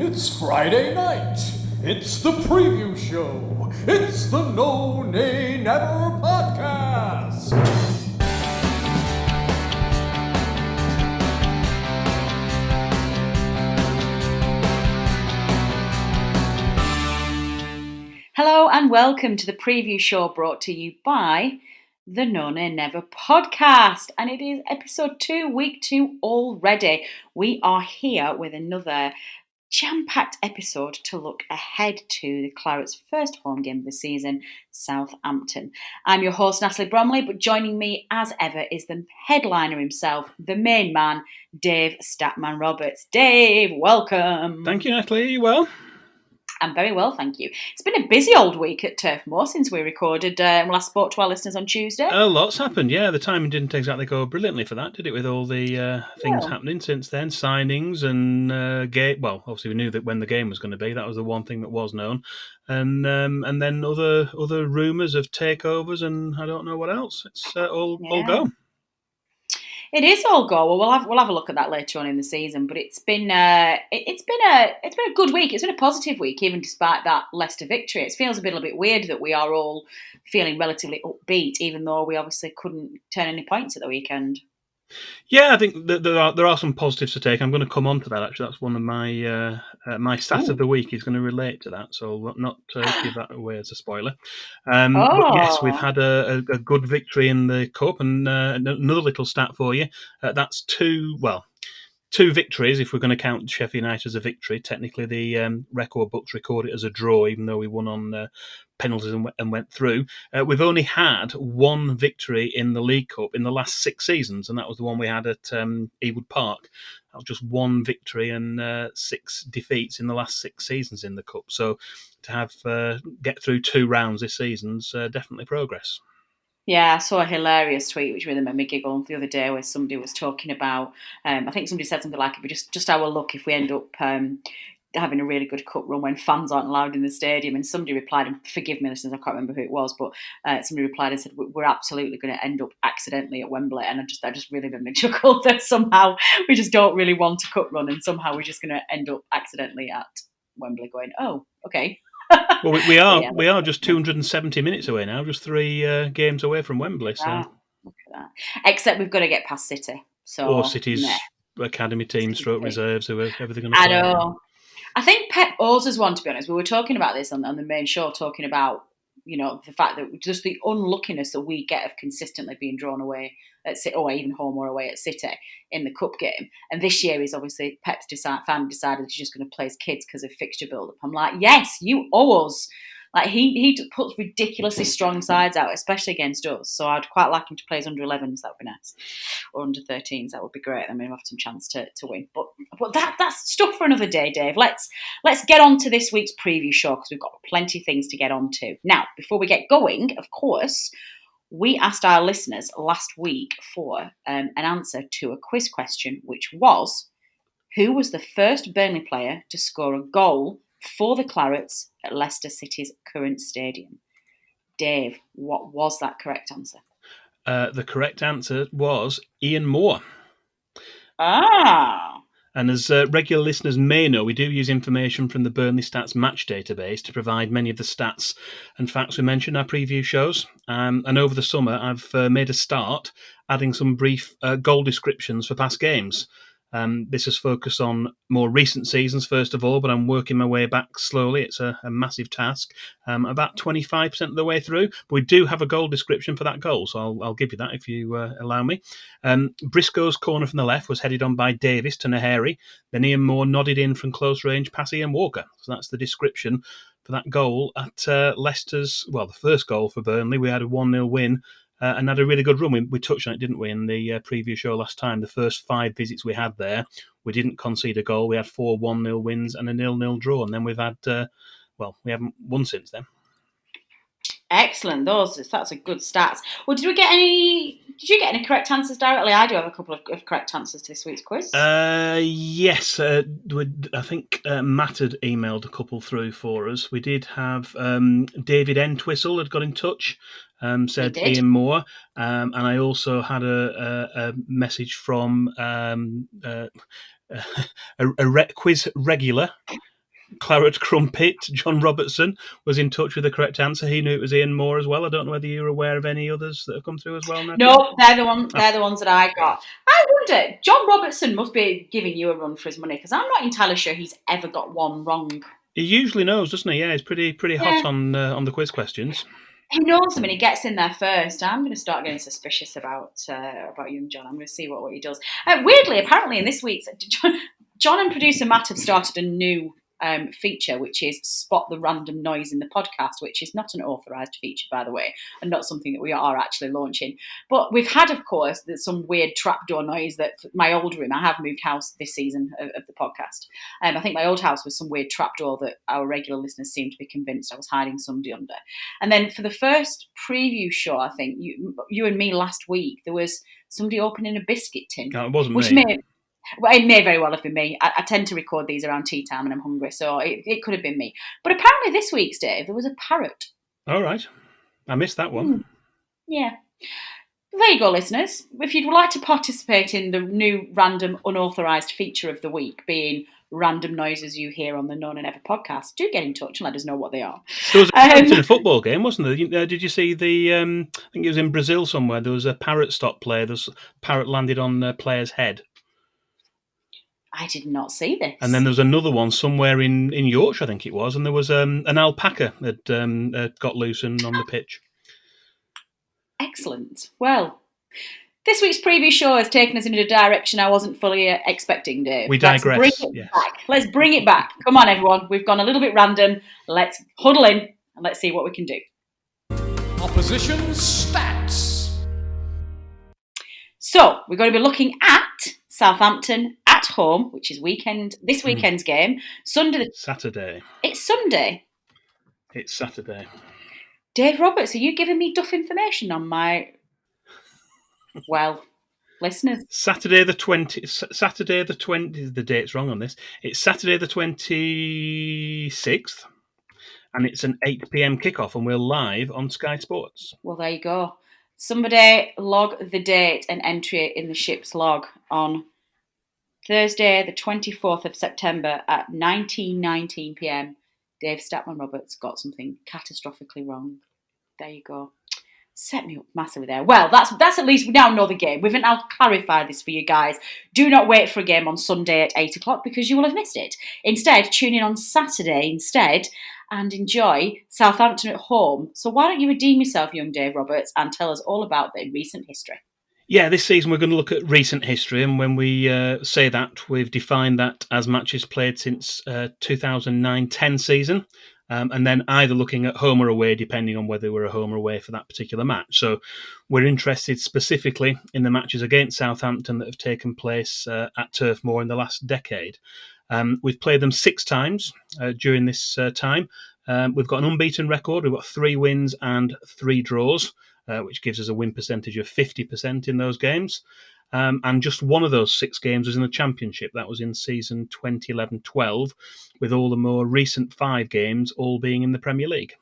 It's Friday night. It's the preview show. It's the No Nay Never podcast. Hello and welcome to the preview show brought to you by the No Nay Never podcast. And it is episode 2, week 2 already. We are here with another jam-packed episode to look ahead to the Claret's first home game of the season, Southampton. I'm your host, Natalie Bromley, but joining me as ever is the headliner himself, the main man, Dave Statman Roberts. Dave, welcome. Thank you, Natalie. Are you well? I'm very well, thank you. It's been a busy old week at Turf Moor since we recorded and last spoke to our listeners on Tuesday. Lots happened, yeah. The timing didn't exactly go brilliantly for that, did it, with all the things happening since then, signings and game. Well, obviously we knew that when the game was going to be, that was the one thing that was known. And then other rumours of takeovers and I don't know what else. It's all go. It is all go. Well, we'll have a look at that later on in the season. But it's been a good week. It's been a positive week, even despite that Leicester victory. It feels a little bit weird that we are all feeling relatively upbeat, even though we obviously couldn't turn any points at the weekend. Yeah, I think that there are some positives to take. I'm going to come on to that, actually. That's one of my my stat of the week is going to relate to that, so I'll not give that away as a spoiler. But yes, we've had a good victory in the Cup, and another little stat for you. That's two victories, if we're going to count Sheffield United as a victory. Technically, the record books record it as a draw, even though we won on penalties and went through. We've only had one victory in the League Cup in the last 6 seasons, and that was the one we had at Ewood Park. That was just one victory and 6 defeats in the last 6 seasons in the Cup. So to have get through 2 rounds this season's definitely progress. Yeah, I saw a hilarious tweet which really made me giggle the other day where somebody was talking about, I think somebody said something like, just our luck if we end up having a really good cup run when fans aren't allowed in the stadium. And somebody replied, and forgive me listeners, I can't remember who it was, but somebody replied and said, we're absolutely going to end up accidentally at Wembley. And that just really made me chuckle that somehow we just don't really want a cup run and somehow we're just going to end up accidentally at Wembley going, oh, okay. Well, we are just 270 minutes away now, just 3 games away from Wembley. So look at that. Except we've got to get past City. Or City's academy team, stroke reserves, who are everything going to play. I know. I think Pep owes us one, to be honest. We were talking about this on the main show, talking about, the fact that just the unluckiness that we get of consistently being drawn away at City, or even home or away at City in the cup game. And this year is obviously Pep's finally decided he's just going to play his kids because of fixture build-up. I'm like, yes, you owe us. Like he puts ridiculously strong sides out, especially against us. So I'd quite like him to play his under 11s. That would be nice, or under 13s. That would be great. I mean, we'll have some chance to win. But that's stuff for another day, Dave. Let's get on to this week's preview show because we've got plenty of things to get on to. Now, before we get going, of course, we asked our listeners last week for an answer to a quiz question, which was, who was the first Burnley player to score a goal for the Clarets at Leicester City's current stadium? Dave, what was that correct answer? The correct answer was Ian Moore. And as regular listeners may know, we do use information from the Burnley Stats match database to provide many of the stats and facts we mentioned in our preview shows. And over the summer, I've made a start adding some brief goal descriptions for past games. This is focused on more recent seasons, first of all, but I'm working my way back slowly. It's a massive task. About 25% of the way through, but we do have a goal description for that goal, so I'll give you that if you allow me. Briscoe's corner from the left was headed on by Davis to Naheri. Then Ian Moore nodded in from close range past Ian Walker. So that's the description for that goal at Leicester's, the first goal for Burnley. We had a 1-0 win. And had a really good run. We touched on it, didn't we, in the preview show last time? The first 5 visits we had there, we didn't concede a goal. We had 4 1-0 wins and a 0-0 draw. And then we've had, we haven't won since then. Excellent. That's a good stats. Well, did you get any correct answers directly? I do have a couple of correct answers to this week's quiz. Yes. I think Matt had emailed a couple through for us. We did have David Entwistle had got in touch. Said Ian Moore, and I also had a message from a quiz regular Claret Crumpet, John Robertson, was in touch with the correct answer. He knew it was Ian Moore as well. I don't know whether you're aware of any others that have come through as well, Natalie. No, they're the ones that I got. I wonder, John Robertson must be giving you a run for his money, because I'm not entirely sure he's ever got one wrong. He usually knows, doesn't he? Yeah, he's pretty hot on the quiz questions. He knows them and he gets in there first. I'm going to start getting suspicious about young John. I'm going to see what he does. Weirdly, apparently in this week's, John and producer Matt have started a new feature, which is Spot the Random Noise in the Podcast, which is not an authorised feature, by the way, and not something that we are actually launching. But we've had, of course, some weird trapdoor noise that my old room, I have moved house this season of the podcast. I think my old house was some weird trapdoor that our regular listeners seemed to be convinced I was hiding somebody under. And then for the first preview show, I think, you and me last week, there was somebody opening a biscuit tin. No, it wasn't me. Well, it may very well have been me. I tend to record these around tea time and I'm hungry, so it could have been me. But apparently this week's, Dave, there was a parrot. All right. I missed that one. Yeah. There you go, listeners. If you'd like to participate in the new random unauthorised feature of the week, being random noises you hear on the Known and Ever podcast, do get in touch and let us know what they are. There was a parrot in a football game, wasn't there? Did you see the, I think it was in Brazil somewhere, there was a parrot stop play. A parrot landed on a player's head. I did not see this. And then there was another one somewhere in Yorkshire, I think it was, and there was an alpaca that got loose and on the pitch. Excellent. Well, this week's preview show has taken us in a direction I wasn't fully expecting, Dave. We digress. Let's bring it back. Come on, everyone. We've gone a little bit random. Let's huddle in and let's see what we can do. Opposition stats. So we're going to be looking at Southampton at home, which is this weekend's game. Saturday. It's Sunday. It's Saturday. Dave Roberts, are you giving me duff information on my, listeners? Saturday the 20th, the date's wrong on this. It's Saturday the 26th, and it's an 8 p.m. kickoff, and we're live on Sky Sports. Well, there you go. Somebody log the date and entry it in the ship's log on Thursday, the 24th of September at 19:19 p.m. Dave Statman Roberts got something catastrophically wrong. There you go. Set me up massively there. Well, that's at least we now know the game. We've now clarified this for you guys. Do not wait for a game on Sunday at 8 o'clock because you will have missed it. Instead, tune in on Saturday instead and enjoy Southampton at home. So why don't you redeem yourself, young Dave Roberts, and tell us all about the recent history? Yeah, this season we're going to look at recent history, and when we say that, we've defined that as matches played since 2009-10 season, and then either looking at home or away, depending on whether we're a home or away for that particular match. So we're interested specifically in the matches against Southampton that have taken place at Turf Moor in the last decade. We've played them 6 times during this time. We've got an unbeaten record. We've got 3 wins and 3 draws. Which gives us a win percentage of 50% in those games. And just one of those 6 games was in the Championship. That was in season 2011-12, with all the more recent 5 games all being in the Premier League.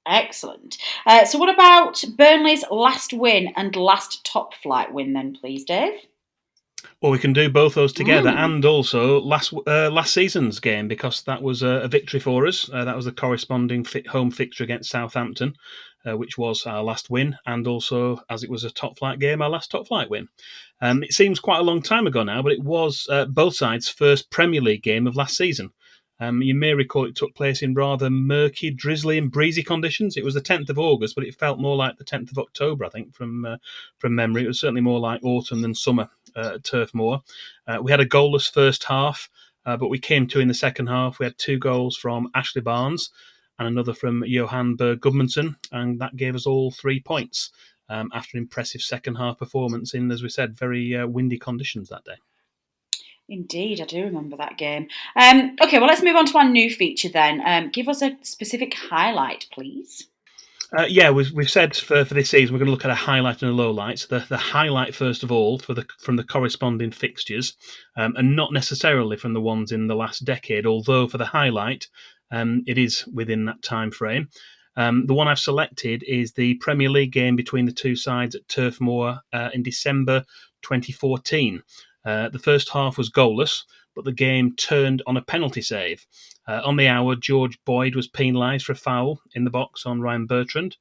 Excellent. So what about Burnley's last win and last top flight win then, please, Dave? Well, we can do both those together and also last season's game, because that was a victory for us. That was the corresponding home fixture against Southampton, which was our last win, and also, as it was a top flight game, our last top flight win. It seems quite a long time ago now, but it was both sides' first Premier League game of last season. You may recall it took place in rather murky, drizzly and breezy conditions. It was the 10th of August, but it felt more like the 10th of October, I think, from memory. It was certainly more like autumn than summer at Turf Moor. We had a goalless first half, but we came to in the second half. We had 2 goals from Ashley Barnes and another from Johan Berg Gudmundsson, and that gave us all 3 points after an impressive second half performance in, as we said, very windy conditions that day. Indeed, I do remember that game. Okay, well, let's move on to our new feature then. Give us a specific highlight, please. We've said for this season we're going to look at a highlight and a low light. So the highlight, first of all, from the corresponding fixtures, and not necessarily from the ones in the last decade, although for the highlight, it is within that time frame. The one I've selected is the Premier League game between the 2 sides at Turf Moor in December 2014. The first half was goalless, but but the game turned on a penalty save. On the hour, George Boyd was penalised for a foul in the box on Ryan Bertrand.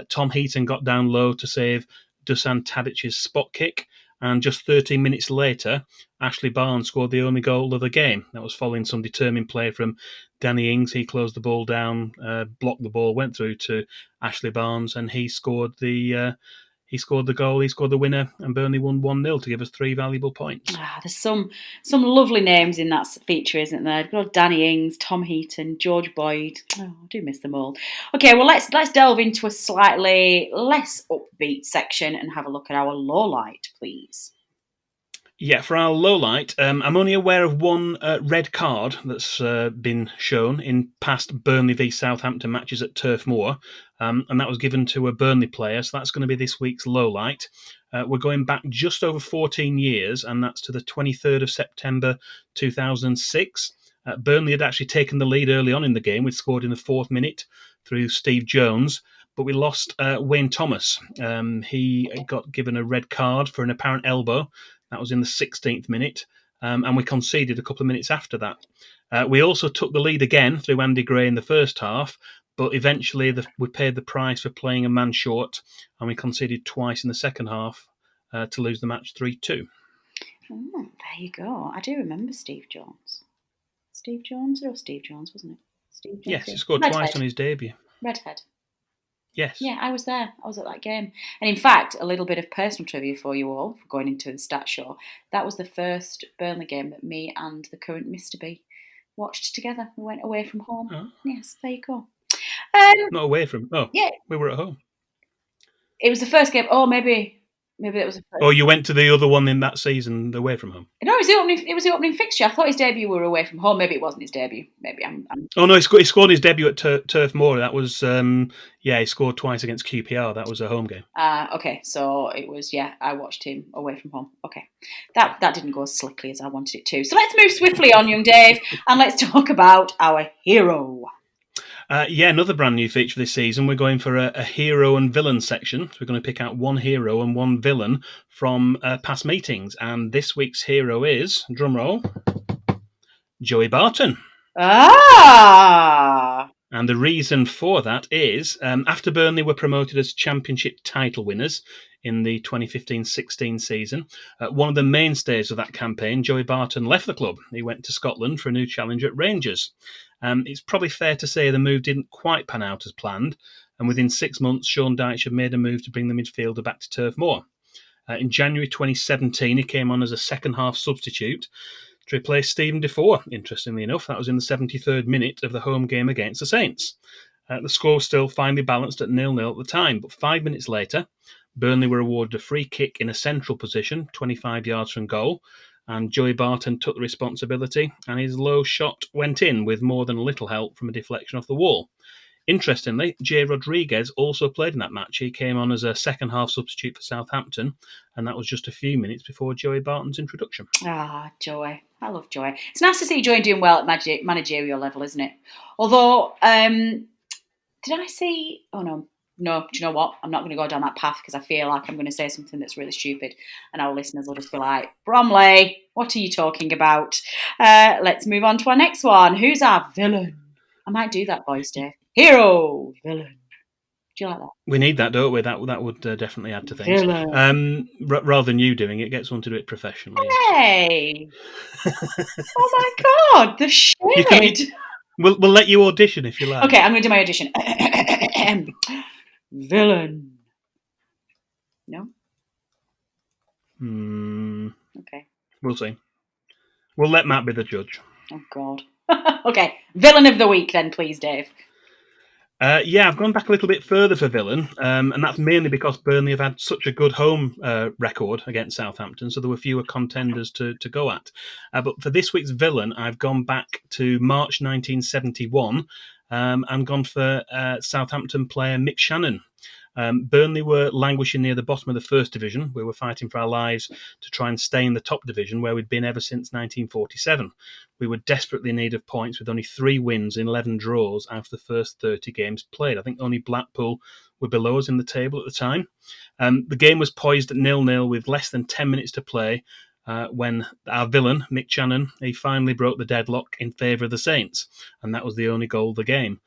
Tom Heaton got down low to save Dusan Tadic's spot kick, and just 13 minutes later, Ashley Barnes scored the only goal of the game. That was following some determined play from Danny Ings. He closed the ball down, blocked the ball, went through to Ashley Barnes, and he scored the goal, he scored the winner, and Burnley won 1-0 to give us 3 valuable points. There's some lovely names in that feature, isn't there? Got Danny Ings, Tom Heaton, George Boyd. Oh, I do miss them all. Okay, well let's delve into a slightly less upbeat section and have a look at our low light, please. Yeah, for our low light, I'm only aware of one red card that's been shown in past Burnley v Southampton matches at Turf Moor, and that was given to a Burnley player, so that's going to be this week's low light. We're going back just over 14 years, and that's to the 23rd of September 2006. Burnley had actually taken the lead early on in the game. We'd scored in the 4th minute through Steve Jones, but we lost Wayne Thomas. He got given a red card for an apparent elbow. That was in the 16th minute, and we conceded a couple of minutes after that. We also took the lead again through Andy Gray in the first half, but eventually we paid the price for playing a man short, and we conceded twice in the second half to lose the match 3-2. Oh, there you go. I do remember Steve Jones. Steve Jones, wasn't it? Steve Jones. Yes, he scored twice on his debut. Redhead. Yes. Yeah, I was there. I was at that game. And in fact, a little bit of personal trivia for you all, for going into the stat show. That was the first Burnley game that me and the current Mr. B watched together. We went away from home. Oh. Yes, there you go. Not away from... Oh, yeah. We were at home. It was the first game. Oh, maybe that was the first. Oh, you went to the other one in that season, away from home? No, it was the opening fixture. I thought his debut were away from home. Maybe it wasn't his debut. Maybe I'm... Oh, no, he scored his debut at Turf Moor. That was, he scored twice against QPR. That was a home game. Okay, so it was, I watched him away from home. Okay, that didn't go as slickly as I wanted it to. So let's move swiftly on, young Dave, and let's talk about our hero. Another brand new feature this season. We're going for a hero and villain section. So we're going to pick out one hero and one villain from past meetings. And this week's hero is, drumroll, Joey Barton. Ah! And the reason for that is, after Burnley were promoted as Championship title winners in the 2015-16 season, one of the mainstays of that campaign, Joey Barton, left the club. He went to Scotland for a new challenge at Rangers. It's probably fair to say the move didn't quite pan out as planned, and within 6 months, Sean Dyche had made a move to bring the midfielder back to Turf Moor. In January 2017, he came on as a second-half substitute to replace Stephen Defoe, interestingly enough. That was in the 73rd minute of the home game against the Saints. The score was still finely balanced at 0-0 at the time, but 5 minutes later, Burnley were awarded a free kick in a central position, 25 yards from goal, and Joey Barton took the responsibility, and his low shot went in with more than a little help from a deflection off the wall. Interestingly, Jay Rodriguez also played in that match. He came on as a second-half substitute for Southampton, and that was just a few minutes before Joey Barton's introduction. Joey. I love Joey. It's nice to see Joey doing well at managerial level, isn't it? Although, did I see... Oh, no. No, do you know what? I'm not going to go down that path because I feel like I'm going to say something that's really stupid and our listeners will just be like, Bromley, what are you talking about? Let's move on to our next one. Who's our villain? I might do that voice, Dave. Hero, villain. Do you like that? We need that, don't we? That would definitely add to things. Rather than you doing it, get someone to do it professionally. Hey! Oh my God, the shade! We'll let you audition if you like. Okay, I'm going to do my audition. Villain. No? Okay. We'll see. We'll let Matt be the judge. Oh, God. Okay, villain of the week then, please, Dave. I've gone back a little bit further for villain, and that's mainly because Burnley have had such a good home record against Southampton, so there were fewer contenders to go at. But for this week's villain, I've gone back to March 1971 and gone for Southampton player Mick Shannon. Burnley were languishing near the bottom of the first division. We were fighting for our lives to try and stay in the top division where we'd been ever since 1947. We were desperately in need of points with only 3 wins and 11 draws out of the first 30 games played. I think only Blackpool were below us in the table at the time. The game was poised at 0-0 with less than 10 minutes to play, when our villain, Mick Channon, he finally broke the deadlock in favour of the Saints, and that was the only goal of the game.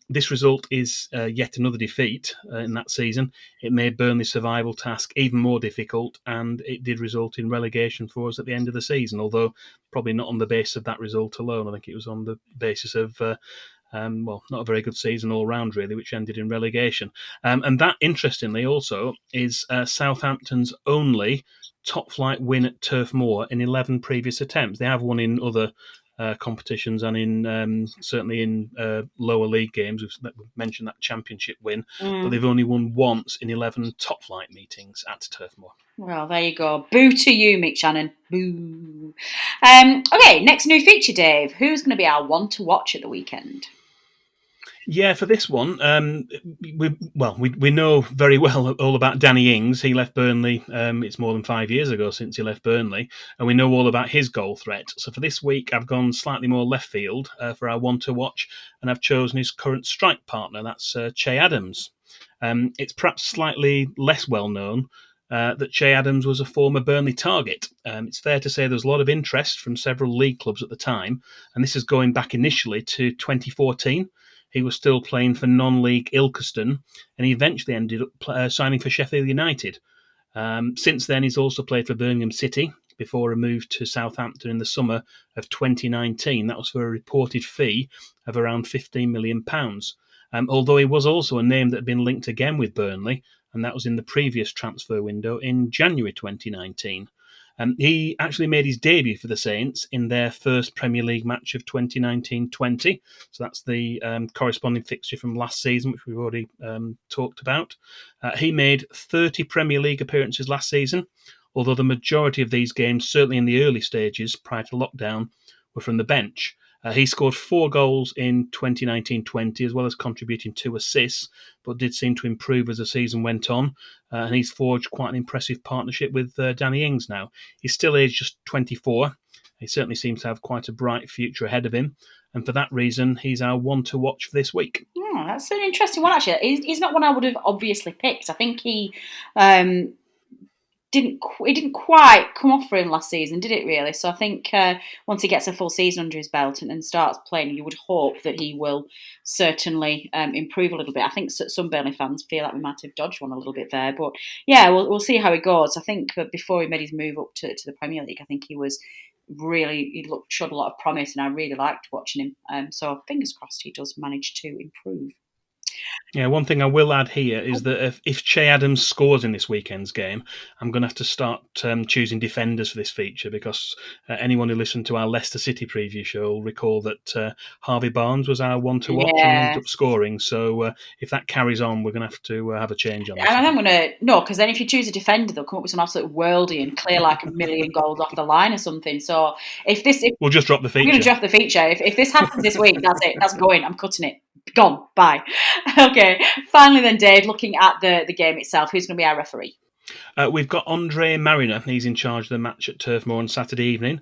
This result is yet another defeat in that season. It made Burnley's survival task even more difficult, and it did result in relegation for us at the end of the season, although probably not on the basis of that result alone. I think it was on the basis of not a very good season all round, really, which ended in relegation. And that, interestingly, also is Southampton's only top-flight win at Turf Moor in 11 previous attempts. They have won in other competitions and in certainly in lower league games. We've mentioned that championship win, but they've only won once in 11 top-flight meetings at Turf Moor. Well, there you go. Boo to you, Mick Channon. Boo. Okay, next new feature, Dave. Who's going to be our one to watch at the weekend? Yeah, for this one, we know very well all about Danny Ings. He left Burnley. It's more than 5 years ago since he left Burnley, and we know all about his goal threat. So for this week, I've gone slightly more left field for our one to watch, and I've chosen his current strike partner. That's Che Adams. It's perhaps slightly less well known that Che Adams was a former Burnley target. It's fair to say there was a lot of interest from several league clubs at the time, and this is going back initially to 2014. He was still playing for non-league Ilkeston, and he eventually ended up signing for Sheffield United. Since then, he's also played for Birmingham City before a move to Southampton in the summer of 2019. That was for a reported fee of around £15 million. Although he was also a name that had been linked again with Burnley, and that was in the previous transfer window in January 2019. He actually made his debut for the Saints in their first Premier League match of 2019-20. So that's the corresponding fixture from last season, which we've already talked about. He made 30 Premier League appearances last season, although the majority of these games, certainly in the early stages prior to lockdown, were from the bench. He scored 4 goals in 2019-20, as well as contributing 2 assists, but did seem to improve as the season went on. And he's forged quite an impressive partnership with Danny Ings now. He's still aged just 24. He certainly seems to have quite a bright future ahead of him. And for that reason, he's our one to watch for this week. Oh, that's an interesting one, actually. He's not one I would have obviously picked. I think he didn't quite come off for him last season, did it really? So I think once he gets a full season under his belt and starts playing, you would hope that he will certainly improve a little bit. I think some Burnley fans feel like we might have dodged one a little bit there, but yeah, we'll see how it goes. I think before he made his move up to the Premier League, I think he showed a lot of promise, and I really liked watching him. So fingers crossed he does manage to improve. Yeah, one thing I will add here is that if Che Adams scores in this weekend's game, I'm going to have to start choosing defenders for this feature, because anyone who listened to our Leicester City preview show will recall that Harvey Barnes was our one to watch and ended up scoring. So if that carries on, we're going to have a change on this. And I'm going to, no, because then if you choose a defender, they'll come up with some absolute worldie and clear like 1 million goals off the line or something. So we'll just drop the feature. We're going to drop the feature. If this happens this week, that's it. That's going. I'm cutting it. Gone. Bye. Okay. Finally then, Dave, looking at the game itself, who's going to be our referee? We've got Andre Mariner. He's in charge of the match at Turf Moor on Saturday evening.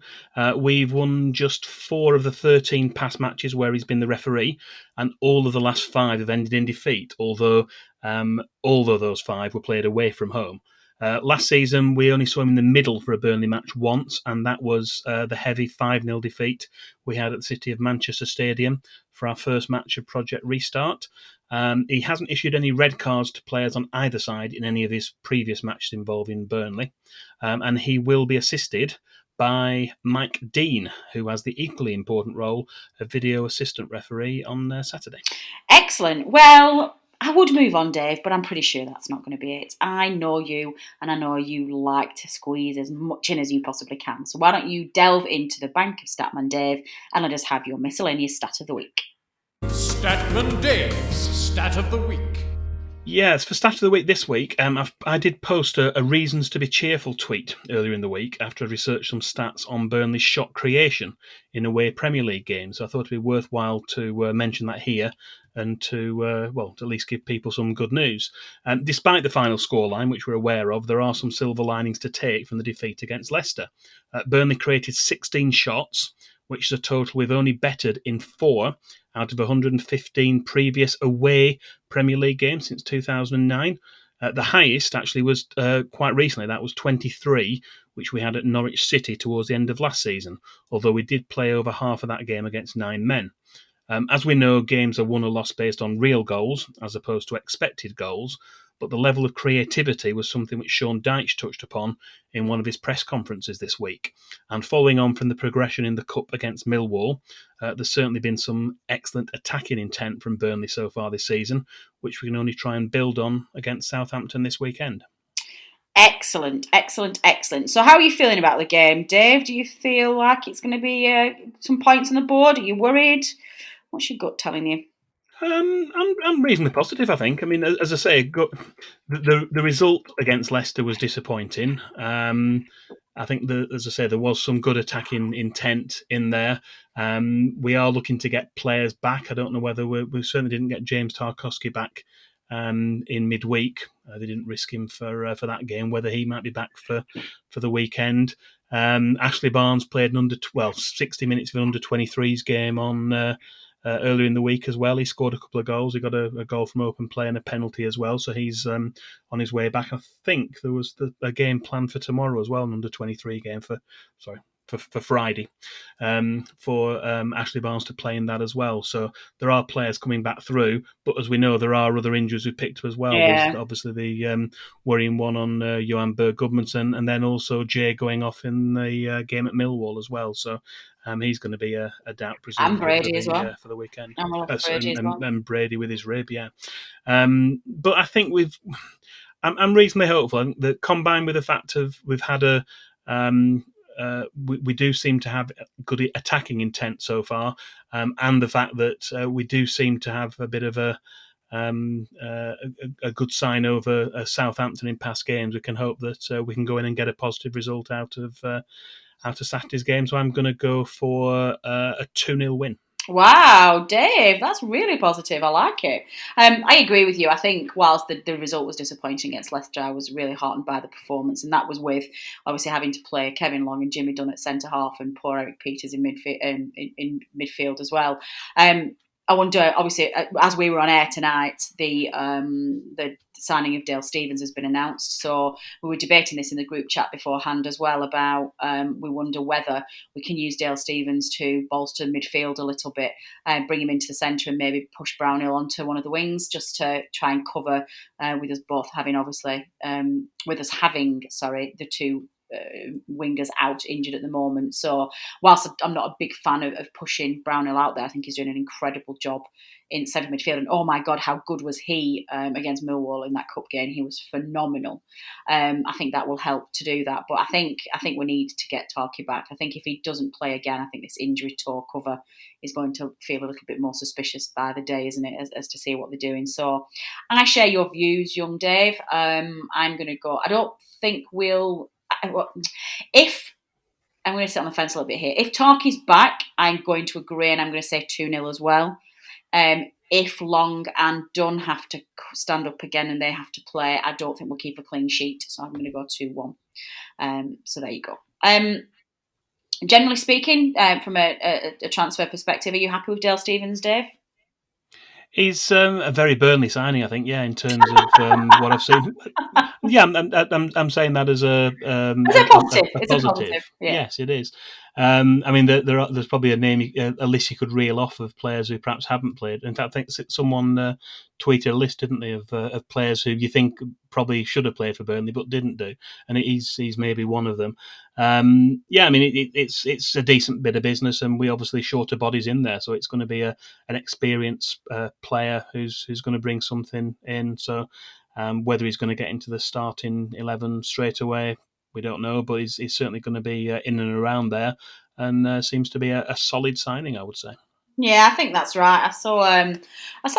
We've won just 4 of the 13 past matches where he's been the referee, and all of the last 5 have ended in defeat, although those 5 were played away from home. Last season, we only saw him in the middle for a Burnley match once, and that was the heavy 5-0 defeat we had at the City of Manchester Stadium for our first match of Project Restart. He hasn't issued any red cards to players on either side in any of his previous matches involving Burnley, and he will be assisted by Mike Dean, who has the equally important role of video assistant referee on Saturday. Excellent. Well, I would move on, Dave, but I'm pretty sure that's not going to be it. I know you, and I know you like to squeeze as much in as you possibly can. So why don't you delve into the bank of Statman Dave, and let us have your miscellaneous stat of the week. Statman Dave's Stat of the Week. Yes, for Stat of the Week this week, I did post a Reasons to be Cheerful tweet earlier in the week after I researched some stats on Burnley's shot creation in away Premier League games. So I thought it would be worthwhile to mention that here and to at least give people some good news. Despite the final scoreline, which we're aware of, there are some silver linings to take from the defeat against Leicester. Burnley created 16 shots, which is a total we've only bettered in 4 out of 115 previous away Premier League games since 2009. The highest actually was quite recently. That was 23, which we had at Norwich City towards the end of last season, although we did play over half of that game against 9 men. As we know, games are won or lost based on real goals as opposed to expected goals, but the level of creativity was something which Sean Dyche touched upon in one of his press conferences this week. And following on from the progression in the Cup against Millwall, there's certainly been some excellent attacking intent from Burnley so far this season, which we can only try and build on against Southampton this weekend. Excellent. So how are you feeling about the game, Dave? Do you feel like it's going to be some points on the board? Are you worried? What's your gut telling you? I'm reasonably positive, I think. I mean, as I say, the result against Leicester was disappointing. I think, as I say, there was some good attacking intent in there. We are looking to get players back. I don't know whether we certainly didn't get James Tarkowski back in midweek. They didn't risk him for that game. Whether he might be back for the weekend. Ashley Barnes played 60 minutes of an under 23s game on. Earlier in the week as well. He scored a couple of goals. He got a goal from open play and a penalty as well. So he's on his way back. I think there was a game planned for tomorrow as well, an under-23 game for Friday, for Ashley Barnes to play in that as well. So there are players coming back through, but as we know, there are other injuries we picked up as well. Yeah. There's obviously the worrying one on Johan Berg Gudmundsson, and then also Jay going off in the game at Millwall as well. So he's going to be a doubt, presumably, And Brady as well. for the weekend. And Brady with his rib, yeah. But I think I'm reasonably hopeful that, combined with the fact we've had we do seem to have good attacking intent so far, and the fact that we do seem to have a bit of a good sign over Southampton in past games. We can hope that we can go in and get a positive result out of Saturday's game. So I'm going to go for a 2-0 win. Wow, Dave, that's really positive. I like it. I agree with you. I think whilst the result was disappointing against Leicester, I was really heartened by the performance, and that was with obviously having to play Kevin Long and Jimmy Dunn at centre half and poor Eric Peters in midfield as well. I wonder, obviously, as we were on air tonight, the signing of Dale Stephens has been announced. So we were debating this in the group chat beforehand as well about we wonder whether we can use Dale Stephens to bolster midfield a little bit, bring him into the centre and maybe push Brownhill onto one of the wings just to try and cover with us both having, obviously, the two wingers out injured at the moment. So whilst I'm not a big fan of pushing Brownhill out there, I think he's doing an incredible job in centre midfield. And oh my God, how good was he against Millwall in that cup game? He was phenomenal. I think that will help to do that. But I think we need to get Tarky back. I think if he doesn't play again, I think this injury tour cover is going to feel a little bit more suspicious by the day, isn't it, as to see what they're doing. So I share your views, young Dave. I'm going to go. I don't think we'll. If I'm going to sit on the fence a little bit here. If Tarky's back, I'm going to agree, and I'm going to say 2-0 as well. If Long and Dunn have to stand up again and they have to play, I don't think we'll keep a clean sheet. So I'm going to go 2-1. So there you go. Generally speaking, from a transfer perspective, are you happy with Dale Stephens, Dave? He's a very Burnley signing, I think. Yeah, in terms of what I've seen. Yeah, I'm saying that as a positive. It's a positive. Yeah. Yes, it is. I mean, there's probably a list you could reel off of players who perhaps haven't played. In fact, I think someone tweeted a list, didn't they, of players who you think probably should have played for Burnley but didn't do, and he's maybe one of them. Yeah, I mean, it's a decent bit of business, and we obviously shorter bodies in there, so it's going to be an experienced player who's going to bring something in. So whether he's going to get into the starting 11 straight away, we don't know, but he's certainly going to be in and around there, and seems to be a solid signing, I would say. Yeah, I think that's right. I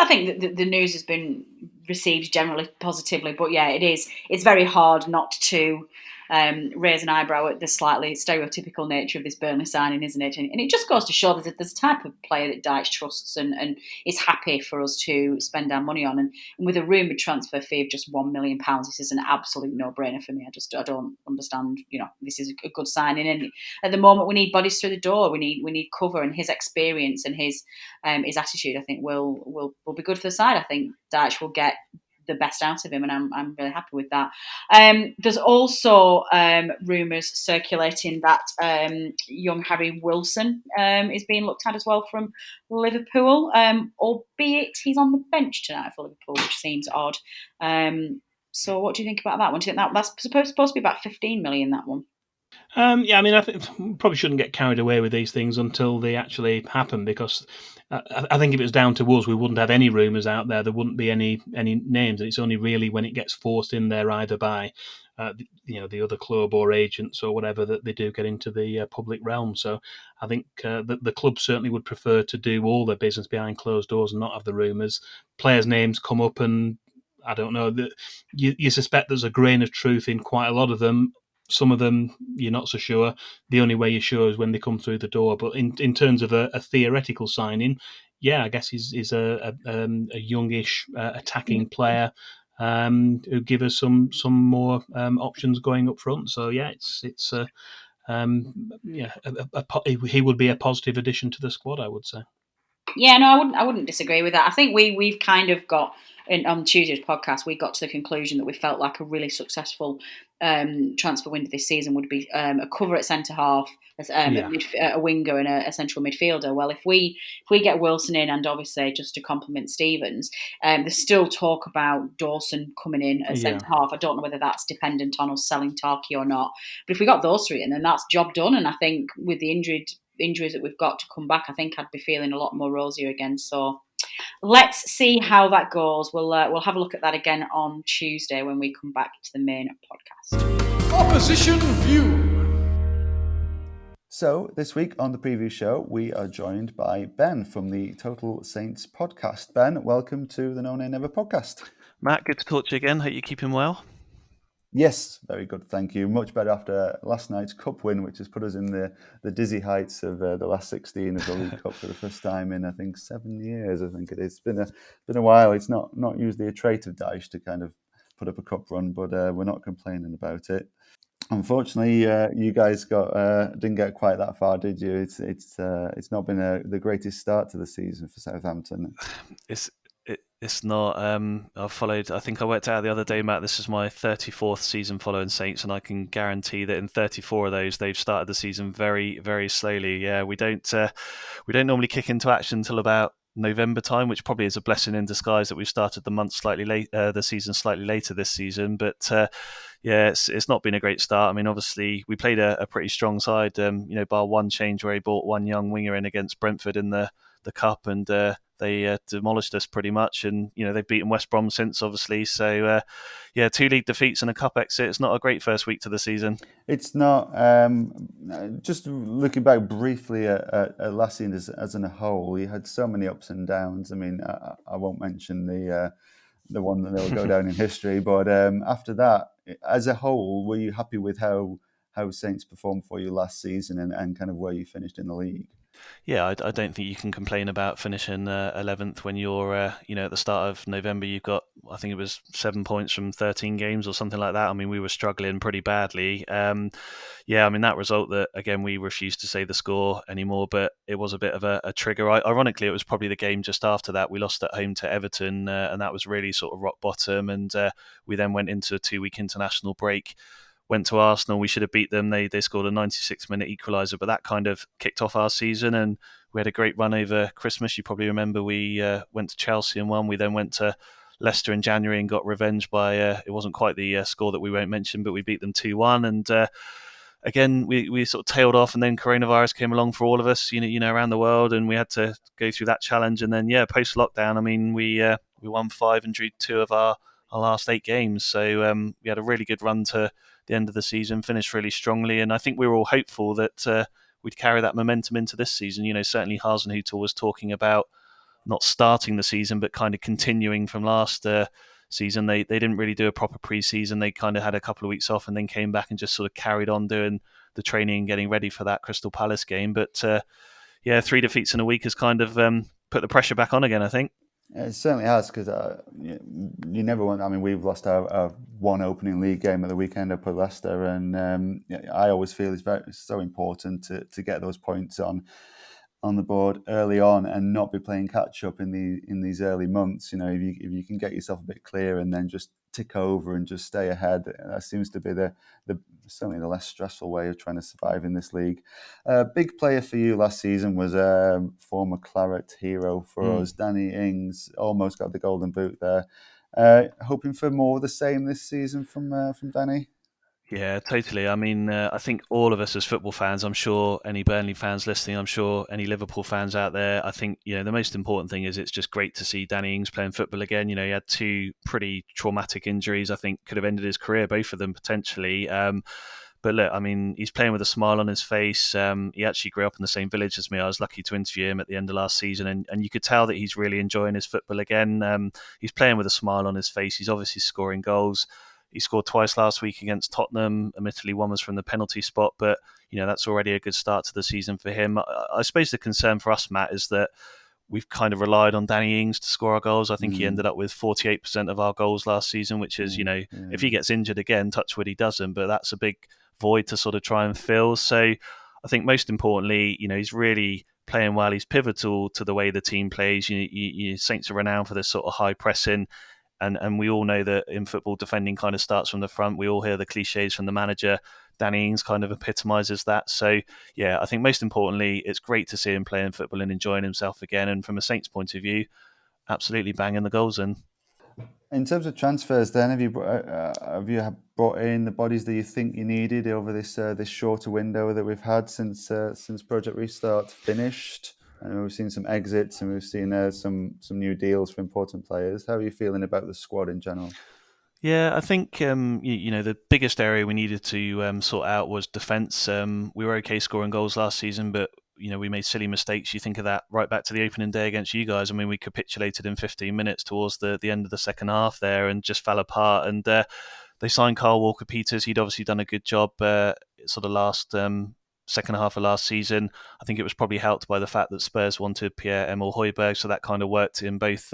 think that the news has been received generally positively, but yeah, it's very hard not to raise an eyebrow at the slightly stereotypical nature of this Burnley signing, isn't it? And it just goes to show that there's a type of player that Dyche trusts and is happy for us to spend our money on. And with a rumoured transfer fee of just £1 million, this is an absolute no-brainer for me. I don't understand. This is a good signing, and at the moment we need bodies through the door. We need cover, and his experience and his attitude, I think, will be good for the side. I think Dyche will get the best out of him, and I'm really happy with that. There's also rumours circulating that young Harry Wilson is being looked at as well from Liverpool, albeit he's on the bench tonight for Liverpool, which seems odd. So what do you think about that one? Do you think that's supposed to be about 15 million, that one? Yeah, I mean, I think we probably shouldn't get carried away with these things until they actually happen, because I think if it was down to us, we wouldn't have any rumours out there. There wouldn't be any names, and it's only really when it gets forced in there either by the other club or agents or whatever that they do get into the public realm. So I think the club certainly would prefer to do all their business behind closed doors and not have the rumours. Players' names come up, and I don't know, that you suspect there's a grain of truth in quite a lot of them. Some of them you're not so sure. The only way you're sure is when they come through the door. But in terms of a theoretical signing, yeah, I guess he's a youngish attacking player who give us some more options going up front. So yeah, he would be a positive addition to the squad, I would say. Yeah, no, I wouldn't disagree with that. I think we've kind of got on Tuesday's podcast, we got to the conclusion that we felt like a really successful transfer window this season would be a cover at centre half, a winger, and a central midfielder. Well, if we get Wilson in, and obviously just to compliment Stevens, there's still talk about Dawson coming in at centre half. I don't know whether that's dependent on us selling Tarky or not, but if we got those three in, then that's job done. And I think with the injuries that we've got to come back, I think I'd be feeling a lot more rosier again. So let's see how that goes. We'll have a look at that again on Tuesday when we come back to the main podcast. Opposition View. So this week on the preview show, we are joined by Ben from the Total Saints podcast. Ben, welcome to the No Nay Never podcast. Matt, good to talk to you again. Hope you're keeping well. Yes, very good, thank you. Much better after last night's cup win, which has put us in the dizzy heights of the last 16 of the League Cup for the first time in, I think, 7 years. I think it is. It's been a while. It's not usually a trait of Dyche to kind of put up a cup run, but we're not complaining about it. Unfortunately, you guys didn't get quite that far, did you? It's not been the greatest start to the season for Southampton. It's not. I've followed. I think I worked out the other day, Matt. This is my 34th season following Saints, and I can guarantee that in 34 of those, they've started the season very, very slowly. Yeah, we don't normally kick into action until about November time, which probably is a blessing in disguise that we've started the season slightly later this season. But it's not been a great start. I mean, obviously we played a pretty strong side. Bar one change where he brought one young winger in against Brentford in the cup, and they demolished us pretty much, and they've beaten West Brom since, obviously. So 2 league defeats and a cup exit. It's not a great first week to the season. It's not. Just looking back briefly at last season as a whole, he had so many ups and downs. I mean, I won't mention the one that will go down in history, but after that, as a whole, were you happy with how Saints performed for you last season and kind of where you finished in the league? Yeah, I don't think you can complain about finishing 11th when you're, at the start of November, you've got, I think it was 7 points from 13 games or something like that. I mean, we were struggling pretty badly. That result that, again, we refused to say the score anymore, but it was a bit of a trigger. Ironically, it was probably the game just after that. We lost at home to Everton, and that was really sort of rock bottom. And we then went into a 2-week international break. Went to Arsenal, we should have beat them. They scored a 96-minute equaliser, but that kind of kicked off our season, and we had a great run over Christmas. You probably remember we went to Chelsea and won. We then went to Leicester in January and got revenge by, it wasn't quite the score that we won't mention, but we beat them 2-1. And again, we sort of tailed off, and then coronavirus came along for all of us, around the world, and we had to go through that challenge. And then, post-lockdown, I mean, we won 5 and drew 2 of our last 8 games. So we had a really good run to the end of the season, finished really strongly, and I think we were all hopeful that we'd carry that momentum into this season. Certainly Hasenhüttl was talking about not starting the season, but kind of continuing from last season. They didn't really do a proper pre-season. They kind of had a couple of weeks off and then came back and just sort of carried on doing the training and getting ready for that Crystal Palace game. But 3 defeats in a week has kind of put the pressure back on again, I think. It certainly has, because you never want. I mean, we've lost our one opening league game at the weekend up at Leicester, and I always feel it's so important to get those points on on the board early on and not be playing catch up in these early months. If you can get yourself a bit clear and then just tick over and just stay ahead, that seems to be the certainly the less stressful way of trying to survive in this league. Big player for you last season was former Claret hero for us, Danny Ings. Almost got the golden boot there. Hoping for more of the same this season from Danny. Yeah, totally. I mean, I think all of us as football fans, I'm sure any Burnley fans listening, I'm sure any Liverpool fans out there, I think, the most important thing is it's just great to see Danny Ings playing football again. He had two pretty traumatic injuries, I think could have ended his career, both of them potentially. But look, I mean, he's playing with a smile on his face. He actually grew up in the same village as me. I was lucky to interview him at the end of last season, and you could tell that he's really enjoying his football again. He's playing with a smile on his face. He's obviously scoring goals. He scored twice last week against Tottenham. Admittedly, one was from the penalty spot, but that's already a good start to the season for him. I suppose the concern for us, Matt, is that we've kind of relied on Danny Ings to score our goals. I think he ended up with 48% of our goals last season, which is, if he gets injured again, touch wood he doesn't, but that's a big void to sort of try and fill. So I think most importantly, he's really playing well. He's pivotal to the way the team plays. Saints are renowned for this sort of high pressing. And we all know that in football, defending kind of starts from the front. We all hear the cliches from the manager. Danny Ings kind of epitomises that. So, yeah, I think most importantly, it's great to see him playing football and enjoying himself again. And from a Saints point of view, absolutely banging the goals in. In terms of transfers, then, have you brought in the bodies that you think you needed over this shorter window that we've had since Project Restart finished? And we've seen some exits and we've seen some new deals for important players. How are you feeling about the squad in general? Yeah, I think the biggest area we needed to sort out was defence. We were okay scoring goals last season, but we made silly mistakes. You think of that right back to the opening day against you guys. I mean, we capitulated in 15 minutes towards the end of the second half there and just fell apart. And they signed Kyle Walker-Peters. He'd obviously done a good job sort of last second half of last season. I think it was probably helped by the fact that Spurs wanted Pierre-Emile Højbjerg, so that kind of worked in both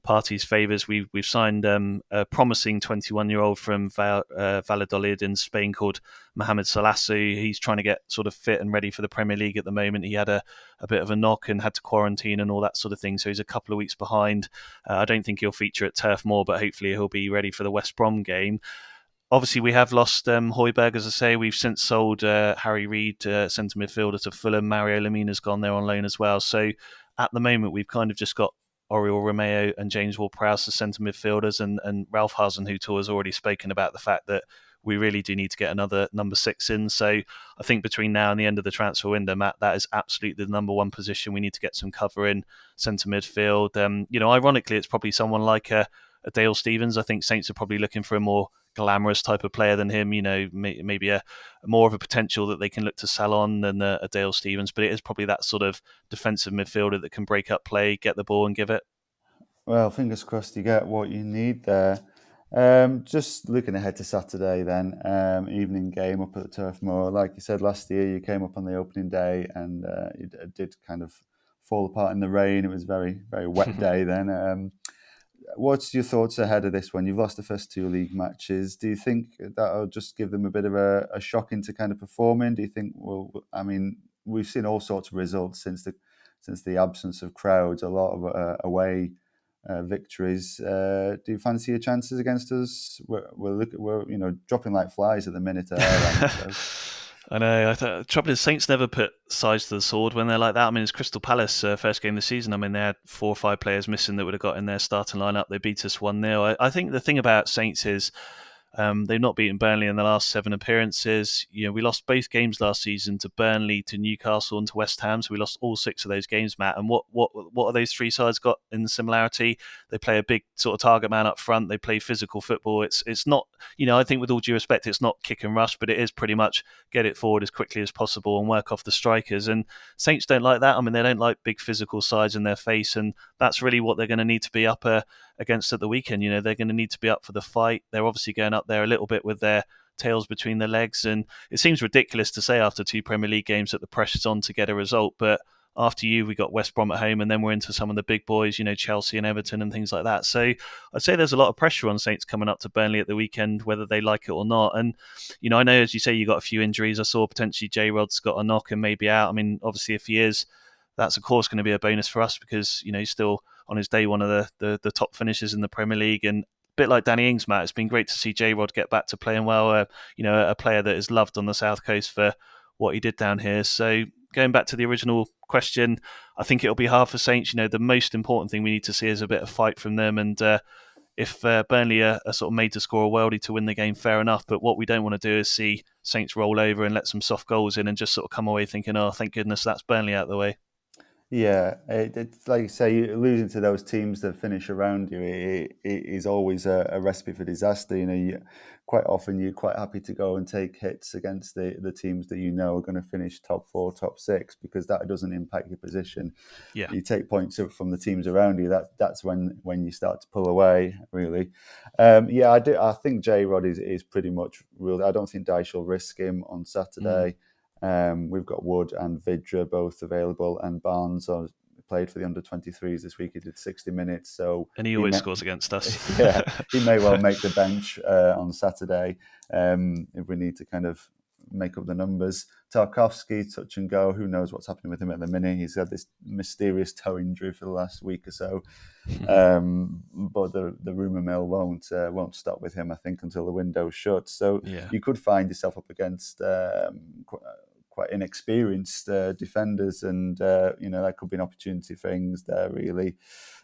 parties' favours. We've signed a promising 21-year-old from Valladolid in Spain called Mohamed Salassu. He's trying to get sort of fit and ready for the Premier League at the moment. He had a bit of a knock and had to quarantine and all that sort of thing, so he's a couple of weeks behind. I don't think he'll feature at Turf Moor, but hopefully he'll be ready for the West Brom game. Obviously, we have lost Højbjerg, as I say. We've since sold Harry Reid, centre midfielder, to Fulham. Mario Lemina's gone there on loan as well. So at the moment, we've kind of just got Oriol Romeo and James Ward-Prowse as centre midfielders, and Ralph Hasenhüttl has already spoken about the fact that we really do need to get another number 6 in. So I think between now and the end of the transfer window, Matt, that is absolutely the number one position we need to get some cover in, centre midfield. Ironically, it's probably someone like a Dale Stephens. I think Saints are probably looking for a more glamorous type of player than him, maybe a more of a potential that they can look to sell on than a Dale Stephens, but it is probably that sort of defensive midfielder that can break up play, get the ball and give it. Well, fingers crossed you get what you need there. Just looking ahead to Saturday then, evening game up at the Turf Moor. Like you said, last year you came up on the opening day and it did kind of fall apart in the rain. It was a very, very wet day then. What's your thoughts ahead of this one? You've lost the first 2 league matches. Do you think that'll just give them a bit of a shock into kind of performing? Do you think, we've seen all sorts of results since the absence of crowds, a lot of away victories. Do you fancy your chances against us? We're dropping like flies at the minute. I know. The trouble is, Saints never put sides to the sword when they're like that. I mean, it's Crystal Palace first game of the season. I mean, they had 4 or 5 players missing that would have got in their starting lineup. They beat us 1-0. I think the thing about Saints is they've not beaten Burnley in the last 7 appearances. We lost both games last season to Burnley, to Newcastle, and to West Ham. So we lost all 6 of those games, Matt. And what are those 3 sides got in similarity? They play a big sort of target man up front. They play physical football. It's not, I think with all due respect, it's not kick and rush, but it is pretty much get it forward as quickly as possible and work off the strikers. And Saints don't like that. I mean, they don't like big physical sides in their face, and that's really what they're going to need to be up against at the weekend. They're going to need to be up for the fight. They're obviously going up there a little bit with their tails between their legs, and it seems ridiculous to say after 2 Premier League games that the pressure's on to get a result, but after we got West Brom at home, and then we're into some of the big boys, Chelsea and Everton and things like that. So I'd say there's a lot of pressure on Saints coming up to Burnley at the weekend, whether they like it or not. And I know, as you say, you got a few injuries. I saw potentially J-Rod's got a knock and maybe out. I mean, obviously if he is, that's of course going to be a bonus for us because he's still on his day one of the top finishers in the Premier League. And a bit like Danny Ings, Matt, it's been great to see J-Rod get back to playing well. A player that is loved on the South Coast for what he did down here. So going back to the original question, I think it'll be hard for Saints. The most important thing we need to see is a bit of fight from them. And if Burnley are sort of made to score a worldie to win the game, fair enough. But what we don't want to do is see Saints roll over and let some soft goals in and just sort of come away thinking, oh, thank goodness that's Burnley out of the way. Yeah, it's like you say, losing to those teams that finish around you it is always a recipe for disaster. Quite often you're quite happy to go and take hits against the teams that are going to finish top 4, top 6, because that doesn't impact your position. Yeah, you take points from the teams around you. That's when you start to pull away, really. I do. I think J-Rod is pretty much ruled. I don't think Dyche will risk him on Saturday. We've got Wood and Vidra both available, and Barnes played for the under-23s this week. He did 60 minutes, and he always scores against us. Yeah, he may well make the bench on Saturday if we need to kind of make up the numbers. Tarkowski, touch and go. Who knows what's happening with him at the minute? He's had this mysterious toe injury for the last week or so. But the rumour mill won't stop with him, I think, until the window's shut. So you could find yourself up against quite inexperienced defenders, and that could be an opportunity for Ings there, really,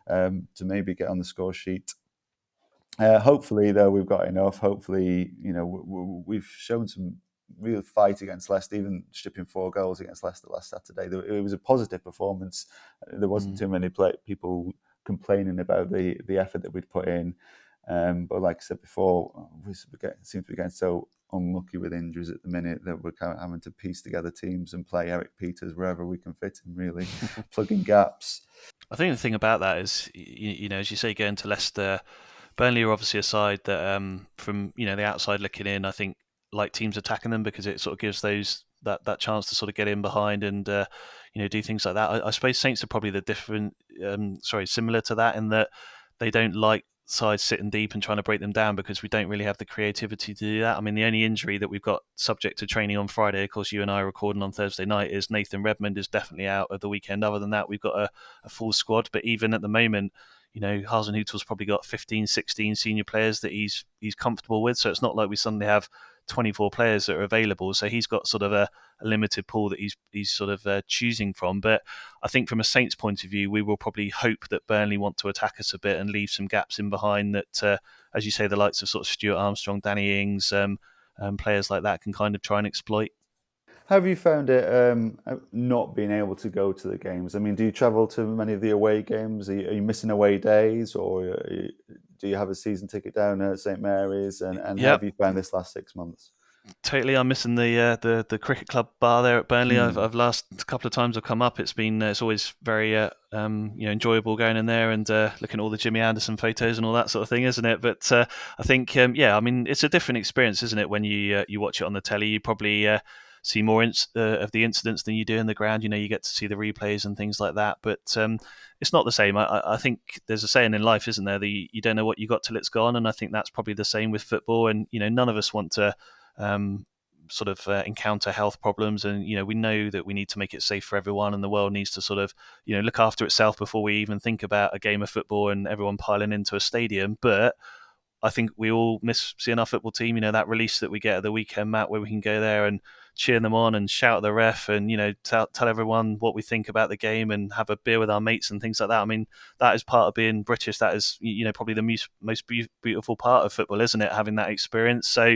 to maybe get on the score sheet. Hopefully, though, we've got enough. Hopefully, we've shown some real fight against Leicester, even shipping 4 goals against Leicester last Saturday. It was a positive performance. There wasn't too many people complaining about the effort that we'd put in. But like I said before, we seem to be getting so unlucky with injuries at the minute that we're kind of having to piece together teams and play Eric Peters wherever we can fit him, really, plugging gaps. I think the thing about that is, as you say, going to Leicester, Burnley are obviously a side that, from the outside looking in, I think like teams attacking them because it sort of gives those that chance to sort of get in behind and do things like that. I suppose Saints are probably similar to that in that they don't like sides sitting deep and trying to break them down because we don't really have the creativity to do that. I mean, the only injury that we've got subject to training on Friday, of course, you and I are recording on Thursday night, is Nathan Redmond is definitely out of the weekend. Other than that, we've got a full squad. But even at the moment, Hasenhüttl's probably got 15, 16 senior players that he's comfortable with. So it's not like we suddenly have 24 players that are available. So he's got sort of a limited pool that he's sort of choosing from. But I think from a Saints point of view, we will probably hope that Burnley want to attack us a bit and leave some gaps in behind that, as you say, the likes of sort of Stuart Armstrong, Danny Ings, players like that can kind of try and exploit. How have you found it not being able to go to the games? I mean, do you travel to many of the away games? Are you missing away days, or do you have a season ticket down at St Mary's? And how have you found this last 6 months? Totally, I'm missing the cricket club bar there at Burnley. I've last couple of times I've come up. It's always very enjoyable going in there and looking at all the Jimmy Anderson photos and all that sort of thing, isn't it? But I think I mean it's a different experience, isn't it? When you watch it on the telly, you probably see more of the incidents than you do in the ground. You get to see the replays and things like that, but it's not the same. I think there's a saying in life, isn't there, that you don't know what you got till it's gone, and I think that's probably the same with football. And none of us want to encounter health problems, and we know that we need to make it safe for everyone, and the world needs to sort of look after itself before we even think about a game of football and everyone piling into a stadium. But I think we all miss seeing our football team, that release that we get at the weekend, Matt, where we can go there and cheer them on and shout at the ref and, tell everyone what we think about the game and have a beer with our mates and things like that. I mean, that is part of being British. That is, probably the most beautiful part of football, isn't it? Having that experience. So